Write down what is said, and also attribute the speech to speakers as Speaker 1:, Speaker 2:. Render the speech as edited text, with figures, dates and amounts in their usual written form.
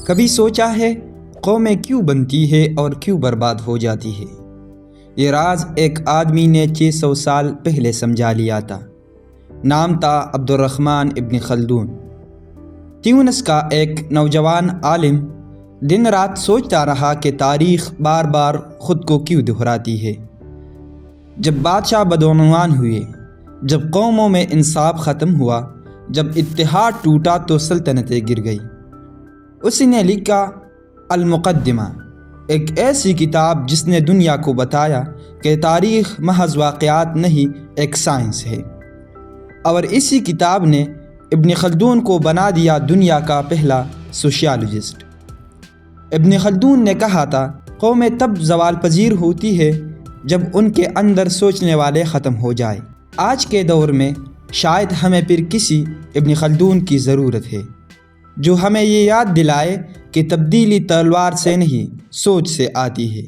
Speaker 1: کبھی سوچا ہے قومیں کیوں بنتی ہے اور کیوں برباد ہو جاتی ہے؟ یہ راز ایک آدمی نے 600 سال پہلے سمجھا لیا تھا۔ نام تھا عبد الرحمن ابن خلدون۔ تیونس کا ایک نوجوان عالم دن رات سوچتا رہا کہ تاریخ بار بار خود کو کیوں دہراتی ہے۔ جب بادشاہ بدعنوان ہوئے، جب قوموں میں انصاف ختم ہوا، جب اتحاد ٹوٹا تو سلطنتیں گر گئی۔ اس نے لکھا المقدمہ، ایک ایسی کتاب جس نے دنیا کو بتایا کہ تاریخ محض واقعات نہیں، ایک سائنس ہے۔ اور اسی کتاب نے ابن خلدون کو بنا دیا دنیا کا پہلا سوشیالوجسٹ۔ ابن خلدون نے کہا تھا، قومیں تب زوال پذیر ہوتی ہے جب ان کے اندر سوچنے والے ختم ہو جائے۔ آج کے دور میں شاید ہمیں پھر کسی ابن خلدون کی ضرورت ہے، جو ہمیں یہ یاد دلائے کہ تبدیلی تلوار سے نہیں، سوچ سے آتی ہے۔